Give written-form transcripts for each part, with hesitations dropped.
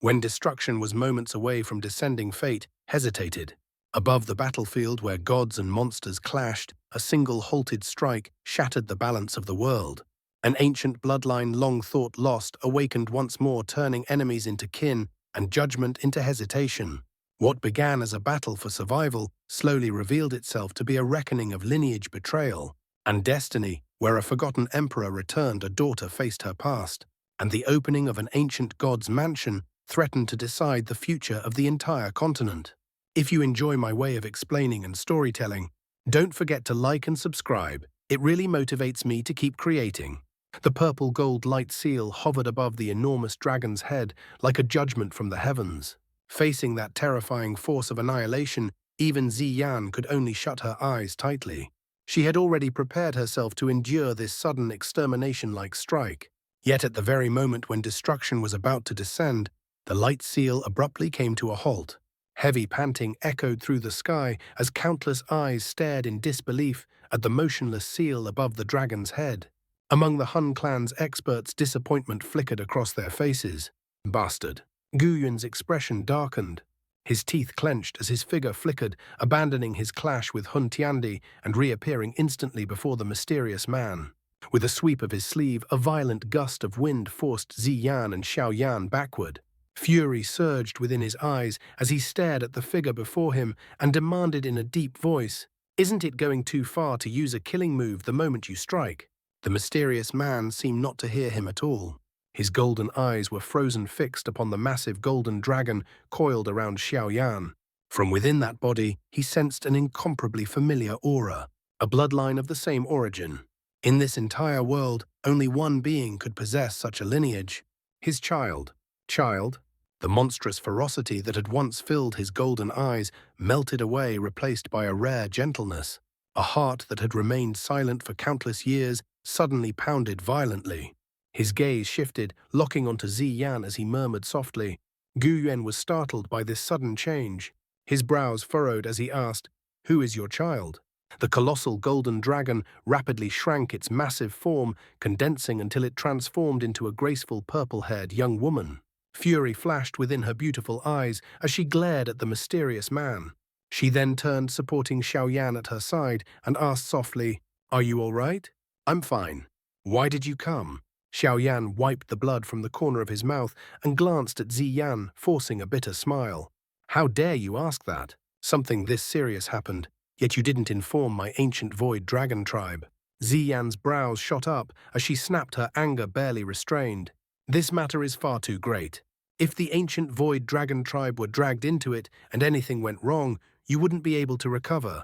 when destruction was moments away from descending fate, hesitated. Above the battlefield where gods and monsters clashed, a single halted strike shattered the balance of the world. An ancient bloodline long thought lost awakened once more, turning enemies into kin and judgment into hesitation. What began as a battle for survival slowly revealed itself to be a reckoning of lineage betrayal and destiny, where a forgotten emperor returned, a daughter faced her past, and the opening of an ancient god's mansion threatened to decide the future of the entire continent. If you enjoy my way of explaining and storytelling, don't forget to like and subscribe. It really motivates me to keep creating. The purple gold light seal hovered above the enormous dragon's head like a judgment from the heavens. Facing that terrifying force of annihilation, even Ziyan could only shut her eyes tightly. She had already prepared herself to endure this sudden extermination-like strike. Yet at the very moment when destruction was about to descend, the light seal abruptly came to a halt. Heavy panting echoed through the sky as countless eyes stared in disbelief at the motionless seal above the dragon's head. Among the Hun clan's experts, disappointment flickered across their faces. Bastard. Gu Yuan's expression darkened. His teeth clenched as his figure flickered, abandoning his clash with Hun Tiandi and reappearing instantly before the mysterious man. With a sweep of his sleeve, a violent gust of wind forced Ziyan and Xiaoyan backward. Fury surged within his eyes as he stared at the figure before him and demanded in a deep voice, "Isn't it going too far to use a killing move the moment you strike?" The mysterious man seemed not to hear him at all. His golden eyes were frozen fixed upon the massive golden dragon coiled around Xiaoyan. From within that body, he sensed an incomparably familiar aura, a bloodline of the same origin. In this entire world, only one being could possess such a lineage. His child. Child? The monstrous ferocity that had once filled his golden eyes melted away, replaced by a rare gentleness. A heart that had remained silent for countless years suddenly pounded violently. His gaze shifted, locking onto Ziyan as he murmured softly. Gu Yuan was startled by this sudden change. His brows furrowed as he asked, "Who is your child?" The colossal golden dragon rapidly shrank its massive form, condensing until it transformed into a graceful purple-haired young woman. Fury flashed within her beautiful eyes as she glared at the mysterious man. She then turned, supporting Xiaoyan at her side, and asked softly, "Are you all right?" "I'm fine. Why did you come?" Xiaoyan wiped the blood from the corner of his mouth and glanced at Ziyan, forcing a bitter smile. "How dare you ask that? Something this serious happened, yet you didn't inform my ancient void dragon tribe." Ziyan's brows shot up as she snapped, her anger barely restrained. "This matter is far too great. If the ancient void dragon tribe were dragged into it and anything went wrong, you wouldn't be able to recover."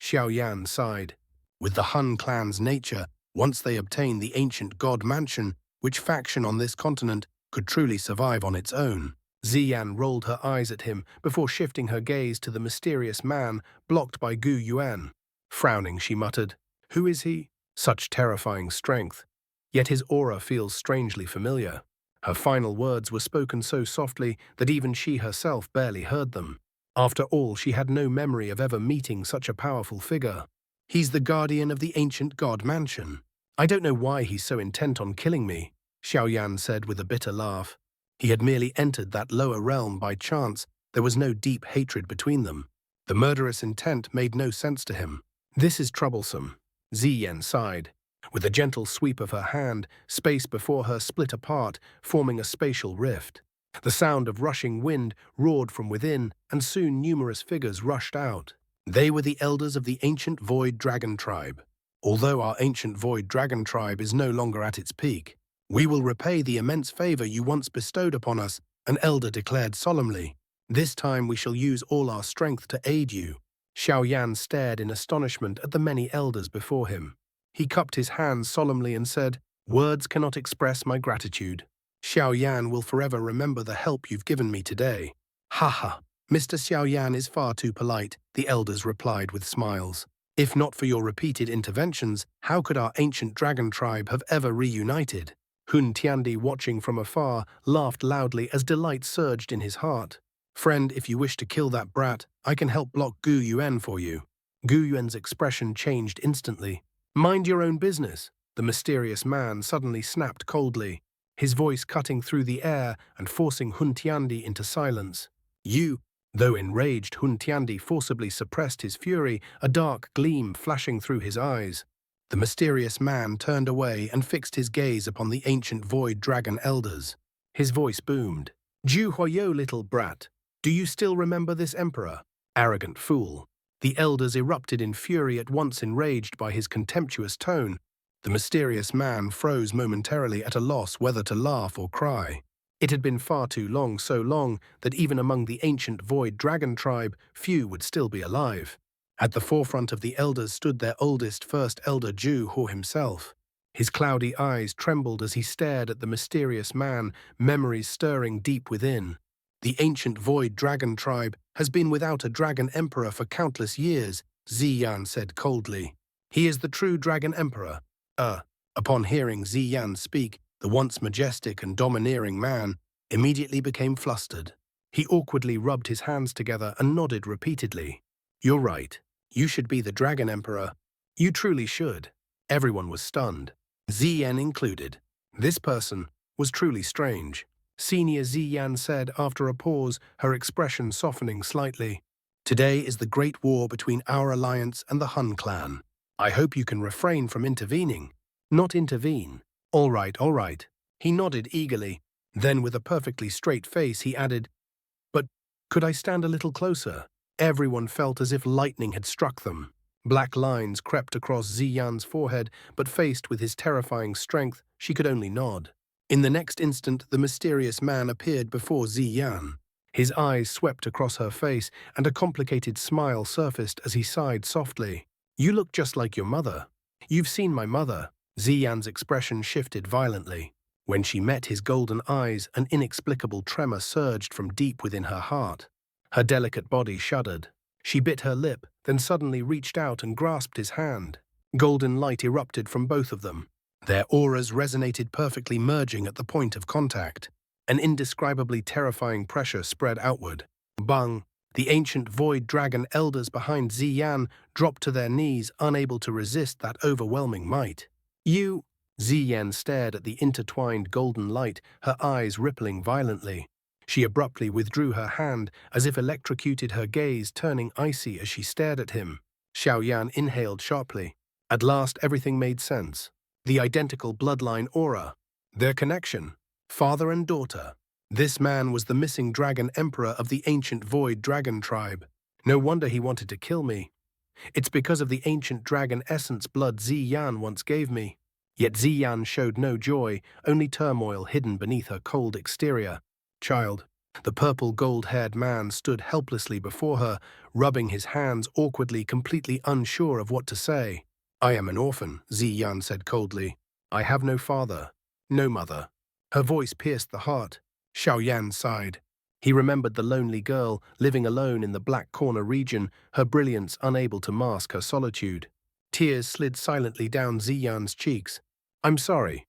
Xiaoyan sighed. With the Hun clan's nature, once they obtained the ancient god mansion, which faction on this continent could truly survive on its own? Ziyan rolled her eyes at him before shifting her gaze to the mysterious man, blocked by Gu Yuan. Frowning, she muttered, "Who is he? Such terrifying strength. Yet his aura feels strangely familiar." Her final words were spoken so softly that even she herself barely heard them. After all, she had no memory of ever meeting such a powerful figure. "He's the guardian of the ancient god mansion. I don't know why he's so intent on killing me," Xiaoyan said with a bitter laugh. He had merely entered that lower realm by chance. There was no deep hatred between them. The murderous intent made no sense to him. "This is troublesome." Ziyan sighed. With a gentle sweep of her hand, space before her split apart, forming a spatial rift. The sound of rushing wind roared from within, and soon numerous figures rushed out. They were the elders of the ancient Void Dragon tribe. "Although our ancient Void Dragon tribe is no longer at its peak, we will repay the immense favor you once bestowed upon us," an elder declared solemnly. "This time we shall use all our strength to aid you." Xiaoyan stared in astonishment at the many elders before him. He cupped his hands solemnly and said, "Words cannot express my gratitude. Xiaoyan will forever remember the help you've given me today." "Ha ha, Mr. Xiaoyan is far too polite," the elders replied with smiles. "If not for your repeated interventions, how could our ancient dragon tribe have ever reunited?" Hun Tiandi, watching from afar, laughed loudly as delight surged in his heart. "Friend, if you wish to kill that brat, I can help block Gu Yuan for you." Gu Yuan's expression changed instantly. "Mind your own business," the mysterious man suddenly snapped coldly. his voice cutting through the air and forcing Hun Tiandi into silence. "You." Though enraged, Hun Tiandi forcibly suppressed his fury, a dark gleam flashing through his eyes. The mysterious man turned away and fixed his gaze upon the ancient void dragon elders. His voice boomed. "Zhu Huoyo, little brat, do you still remember this emperor? Arrogant fool." The elders erupted in fury, at once enraged by his contemptuous tone. The mysterious man froze momentarily, at a loss whether to laugh or cry. It had been far too long, so long that even among the ancient void dragon tribe, few would still be alive. At the forefront of the elders stood their oldest first elder, Zhu Hu himself. His cloudy eyes trembled as he stared at the mysterious man, memories stirring deep within. "The ancient void dragon tribe has been without a dragon emperor for countless years," Ziyan said coldly. "He is the true dragon emperor." Upon hearing Ziyan speak, the once majestic and domineering man immediately became flustered. He awkwardly rubbed his hands together and nodded repeatedly. "You're right. You should be the dragon emperor. You truly should." Everyone was stunned, Ziyan included. This person was truly strange. Senior Ziyan said after a pause, her expression softening slightly. "Today is the great war between our alliance and the Hun clan. I hope you can refrain from intervening." "Not intervene." All right." He nodded eagerly. Then, with a perfectly straight face, he added, "But could I stand a little closer?" Everyone felt as if lightning had struck them. Black lines crept across Ziyan's forehead, but faced with his terrifying strength, she could only nod. In the next instant, the mysterious man appeared before Ziyan. His eyes swept across her face, and a complicated smile surfaced as he sighed softly. "You look just like your mother." "You've seen my mother." Ziyan's expression shifted violently. When she met his golden eyes, an inexplicable tremor surged from deep within her heart. Her delicate body shuddered. She bit her lip, then suddenly reached out and grasped his hand. Golden light erupted from both of them. Their auras resonated perfectly, merging at the point of contact. An indescribably terrifying pressure spread outward. Bang! The ancient void dragon elders behind Ziyan dropped to their knees, unable to resist that overwhelming might. "You..." Ziyan stared at the intertwined golden light, her eyes rippling violently. She abruptly withdrew her hand, as if electrocuted, her gaze turning icy as she stared at him. Xiaoyan inhaled sharply. At last everything made sense. The identical bloodline aura. Their connection. Father and daughter. This man was the missing dragon emperor of the ancient void dragon tribe. No wonder he wanted to kill me. It's because of the ancient dragon essence blood Ziyan once gave me. Yet Ziyan showed no joy, only turmoil hidden beneath her cold exterior. "Child." The purple gold-haired man stood helplessly before her, rubbing his hands awkwardly, completely unsure of what to say. "I am an orphan," Ziyan said coldly. "I have no father, no mother." Her voice pierced the heart. Xiaoyan sighed. He remembered the lonely girl, living alone in the Black Corner region, her brilliance unable to mask her solitude. Tears slid silently down Ziyan's cheeks. "I'm sorry.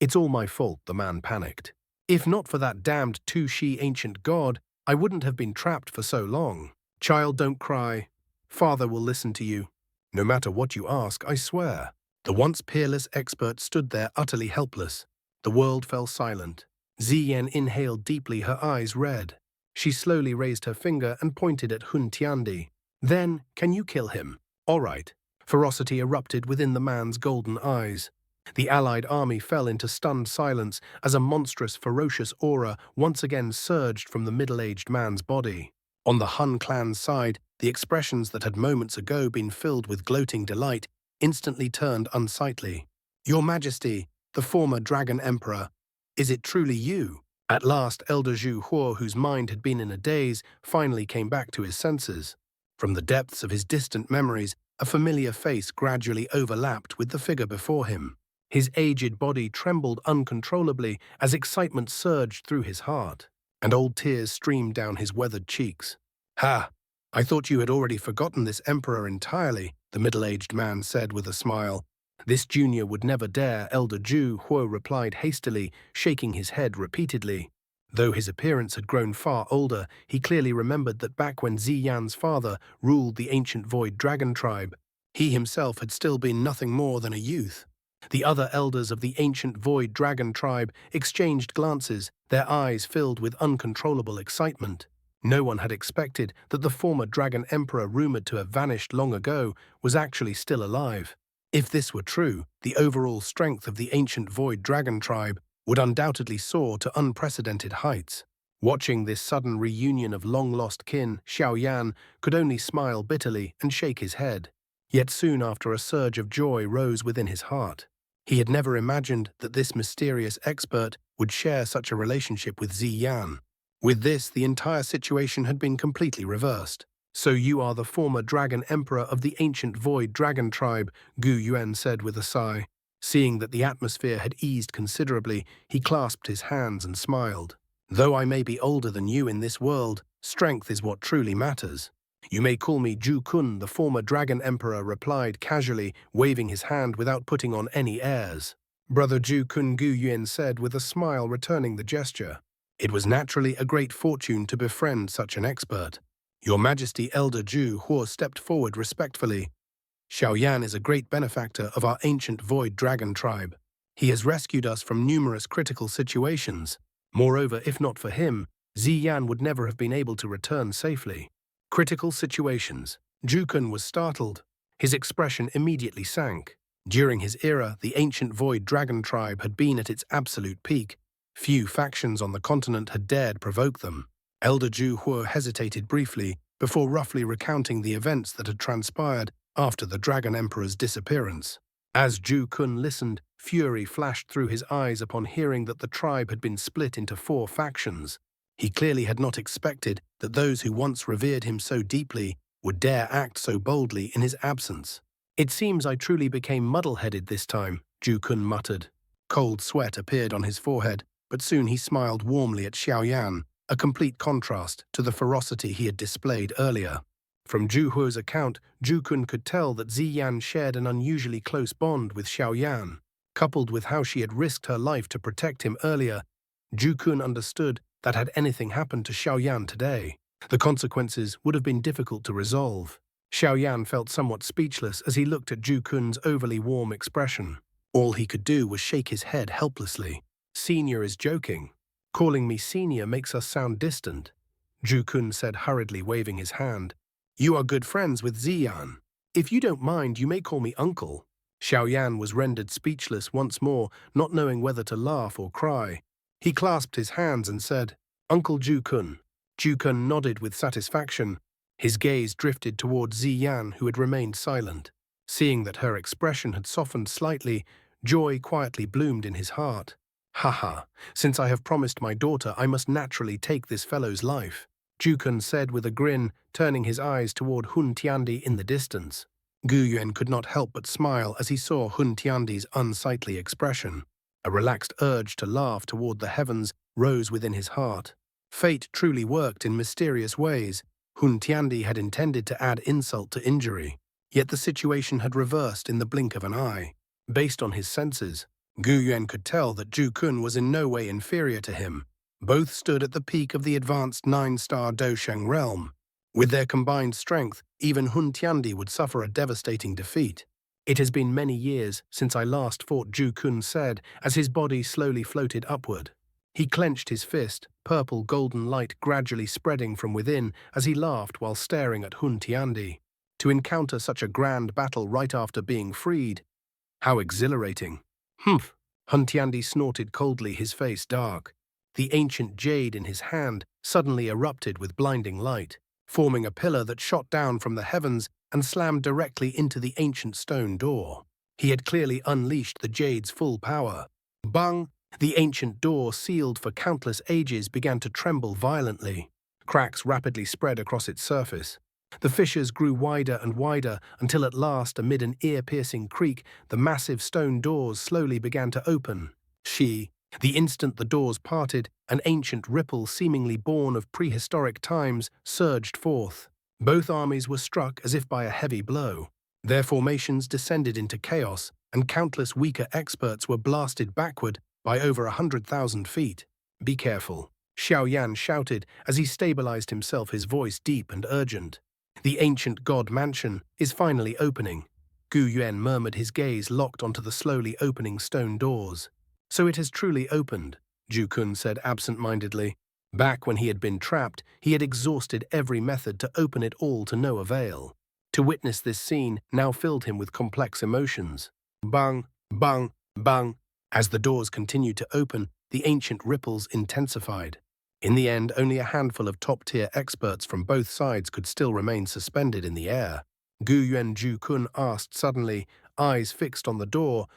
It's all my fault," the man panicked. "If not for that damned Tu-Shi ancient god, I wouldn't have been trapped for so long." "Child, don't cry. Father will listen to you. No matter what you ask, I swear." The once peerless expert stood there utterly helpless. The world fell silent. Ziyan inhaled deeply, her eyes red. She slowly raised her finger and pointed at Hun Tiandi. "Then, can you kill him?" "All right." Ferocity erupted within the man's golden eyes. The allied army fell into stunned silence as a monstrous, ferocious aura once again surged from the middle-aged man's body. On the Hun clan's side, the expressions that had moments ago been filled with gloating delight instantly turned unsightly. "Your Majesty, the former Dragon Emperor, is it truly you?" At last, Elder Zhu Huo, whose mind had been in a daze, finally came back to his senses. From the depths of his distant memories, a familiar face gradually overlapped with the figure before him. His aged body trembled uncontrollably as excitement surged through his heart, and old tears streamed down his weathered cheeks. "Ha! I thought you had already forgotten this emperor entirely," the middle-aged man said with a smile. "This junior would never dare," Elder Zhu Huo replied hastily, shaking his head repeatedly. Though his appearance had grown far older, he clearly remembered that back when Ziyan's father ruled the ancient void dragon tribe, he himself had still been nothing more than a youth. The other elders of the ancient Void Dragon tribe exchanged glances, their eyes filled with uncontrollable excitement. No one had expected that the former Dragon Emperor rumored to have vanished long ago was actually still alive. If this were true, the overall strength of the ancient Void Dragon tribe would undoubtedly soar to unprecedented heights. Watching this sudden reunion of long-lost kin, Xiaoyan could only smile bitterly and shake his head. Yet soon after a surge of joy rose within his heart. He had never imagined that this mysterious expert would share such a relationship with Ziyan. With this, the entire situation had been completely reversed. "So you are the former Dragon Emperor of the ancient Void Dragon tribe," Gu Yuan said with a sigh. Seeing that the atmosphere had eased considerably, he clasped his hands and smiled. "Though I may be older than you in this world, strength is what truly matters." "You may call me Zhu Kun," the former Dragon Emperor replied casually, waving his hand without putting on any airs. "Brother Zhu Kun," Gu Yuan said with a smile, returning the gesture. "It was naturally a great fortune to befriend such an expert." "Your Majesty, Elder Zhu Huo stepped forward respectfully. "Xiaoyan is a great benefactor of our ancient Void Dragon tribe. He has rescued us from numerous critical situations. Moreover, if not for him, Ziyan would never have been able to return safely." Critical situations. Zhu Kun was startled. His expression immediately sank. During his era, the ancient Void Dragon tribe had been at its absolute peak. Few factions on the continent had dared provoke them. Elder Zhu Huo hesitated briefly before roughly recounting the events that had transpired after the Dragon Emperor's disappearance. As Zhu Kun listened, fury flashed through his eyes upon hearing that the tribe had been split into 4 factions. He clearly had not expected that those who once revered him so deeply would dare act so boldly in his absence. "It seems I truly became muddle-headed this time," Zhu Kun muttered. Cold sweat appeared on his forehead, but soon he smiled warmly at Xiaoyan, a complete contrast to the ferocity he had displayed earlier. From Zhu Huo's account, Zhu Kun could tell that Ziyan shared an unusually close bond with Xiaoyan. Coupled with how she had risked her life to protect him earlier, Zhu Kun understood that had anything happened to Xiaoyan today, the consequences would have been difficult to resolve. Xiaoyan felt somewhat speechless as he looked at Zhu Kun's overly warm expression. All he could do was shake his head helplessly. "Senior is joking. Calling me senior makes us sound distant," Zhu Kun said hurriedly, waving his hand. "You are good friends with Ziyan. If you don't mind, you may call me uncle." Xiaoyan was rendered speechless once more, not knowing whether to laugh or cry. He clasped his hands and said, "Uncle Zhu Kun." Zhu Kun nodded with satisfaction. His gaze drifted toward Ziyan, who had remained silent. Seeing that her expression had softened slightly, joy quietly bloomed in his heart. "Haha, since I have promised my daughter, I must naturally take this fellow's life," Zhu Kun said with a grin, turning his eyes toward Hun Tiandi in the distance. Gu Yuan could not help but smile as he saw Hun Tiandi's unsightly expression. A relaxed urge to laugh toward the heavens rose within his heart. Fate truly worked in mysterious ways. Hun Tiandi had intended to add insult to injury, yet the situation had reversed in the blink of an eye. Based on his senses, Gu Yuan could tell that Zhu Kun was in no way inferior to him. Both stood at the peak of the advanced 9-star Dou Sheng realm. With their combined strength, even Hun Tiandi would suffer a devastating defeat. "It has been many years since I last fought," Zhu Kun said, as his body slowly floated upward. He clenched his fist, purple golden light gradually spreading from within as he laughed while staring at Hun Tiandi. To encounter such a grand battle right after being freed. How exhilarating. "Humph." Hun Tiandi snorted coldly, his face dark. The ancient jade in his hand suddenly erupted with blinding light, forming a pillar that shot down from the heavens and slammed directly into the ancient stone door. He had clearly unleashed the jade's full power. Bang! The ancient door, sealed for countless ages, began to tremble violently. Cracks rapidly spread across its surface. The fissures grew wider and wider until at last, amid an ear-piercing creak, the massive stone doors slowly began to open. The instant the doors parted, an ancient ripple seemingly born of prehistoric times surged forth. Both armies were struck as if by a heavy blow. Their formations descended into chaos, and countless weaker experts were blasted backward by over 100,000 feet. "Be careful," Xiaoyan shouted as he stabilized himself, his voice deep and urgent. "The ancient god mansion is finally opening. Gu Yuan murmured, his gaze locked onto the slowly opening stone doors. So it has truly opened, Zhu Kun said absent-mindedly. Back when he had been trapped, he had exhausted every method to open it all to no avail. To witness this scene now filled him with complex emotions. Bang, bang, bang. As the doors continued to open, the ancient ripples intensified. In the end, only a handful of top-tier experts from both sides could still remain suspended in the air. Gu Yuan Zhu Kun asked suddenly, eyes fixed on the door,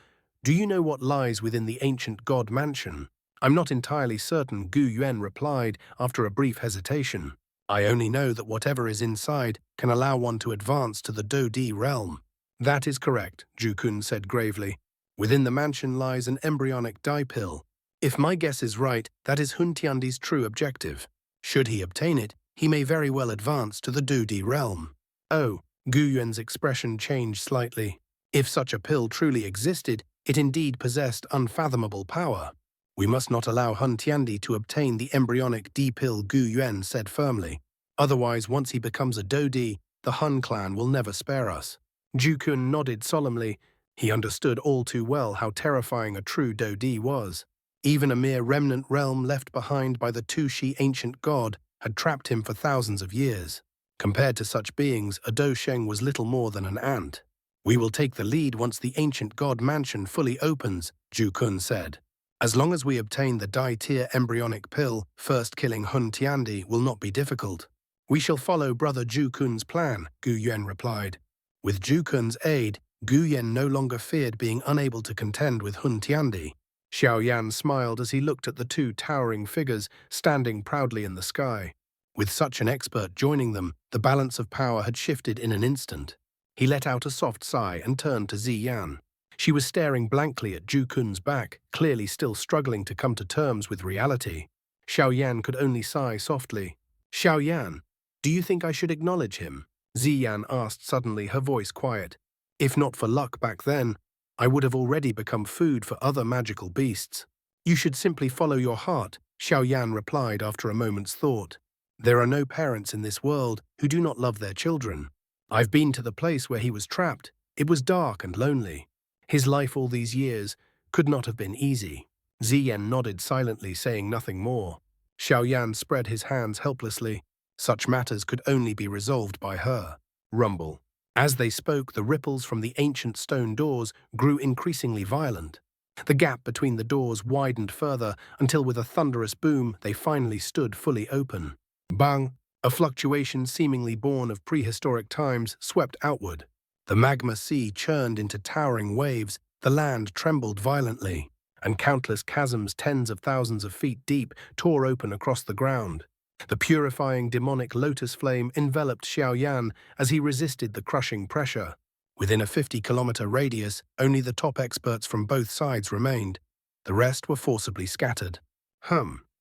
"Do you know what lies within the ancient god mansion?" "I'm not entirely certain," Gu Yuan replied after a brief hesitation. "I only know that whatever is inside can allow one to advance to the Dou realm." "That is correct," Zhu Kun said gravely. "Within the mansion lies an embryonic dye pill. If my guess is right, that is Hun Tiandi's true objective. Should he obtain it, he may very well advance to the Dou realm." "Oh," Gu Yuan's expression changed slightly. If such a pill truly existed, it indeed possessed unfathomable power. "We must not allow Hun Tiandi to obtain the embryonic D-pill," Gu Yuan said firmly. "Otherwise, once he becomes a Dou, the Hun clan will never spare us." Zhu Kun nodded solemnly. He understood all too well how terrifying a true Dou was. Even a mere remnant realm left behind by the Tushi ancient god had trapped him for thousands of years. Compared to such beings, a Dou Sheng was little more than an ant. "We will take the lead once the ancient god mansion fully opens," Zhu Kun said. "As long as we obtain the Dai-tier embryonic pill, first killing Hun Tiandi will not be difficult." "We shall follow Brother Zhu Kun's plan," Gu Yuan replied. With Zhu Kun's aid, Gu Yuan no longer feared being unable to contend with Hun Tiandi. Xiaoyan smiled as he looked at the two towering figures standing proudly in the sky. With such an expert joining them, the balance of power had shifted in an instant. He let out a soft sigh and turned to Ziyan. She was staring blankly at Zhu Kun's back, clearly still struggling to come to terms with reality. Xiaoyan could only sigh softly. "Xiaoyan, do you think I should acknowledge him?" Ziyan asked suddenly, her voice quiet. "If not for luck back then, I would have already become food for other magical beasts." "You should simply follow your heart," Xiaoyan replied after a moment's thought. "There are no parents in this world who do not love their children. I've been to the place where he was trapped. It was dark and lonely. His life all these years could not have been easy." Ziyan nodded silently, saying nothing more. Xiaoyan spread his hands helplessly. Such matters could only be resolved by her. Rumble. As they spoke, the ripples from the ancient stone doors grew increasingly violent. The gap between the doors widened further until with a thunderous boom they finally stood fully open. Bang! A fluctuation seemingly born of prehistoric times swept outward. The magma sea churned into towering waves, the land trembled violently, and countless chasms tens of thousands of feet deep tore open across the ground. The purifying demonic lotus flame enveloped Xiaoyan as he resisted the crushing pressure. Within a 50-kilometer radius, only the top experts from both sides remained. The rest were forcibly scattered.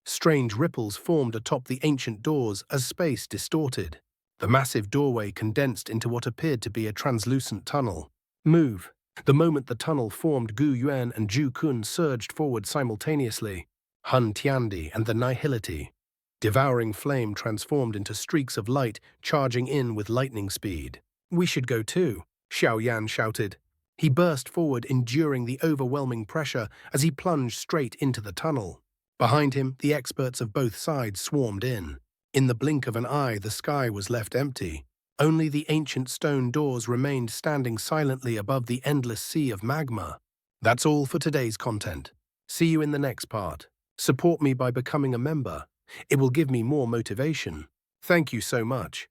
Strange ripples formed atop the ancient doors as space distorted. The massive doorway condensed into what appeared to be a translucent tunnel. "Move." The moment the tunnel formed, Gu Yuan and Zhu Kun surged forward simultaneously. Hun Tiandi and the Nihility. Devouring flame transformed into streaks of light, charging in with lightning speed. "We should go too," Xiaoyan shouted. He burst forward, enduring the overwhelming pressure as he plunged straight into the tunnel. Behind him, the experts of both sides swarmed in. In the blink of an eye, the sky was left empty. Only the ancient stone doors remained standing silently above the endless sea of magma. That's all for today's content. See you in the next part. Support me by becoming a member. It will give me more motivation. Thank you so much.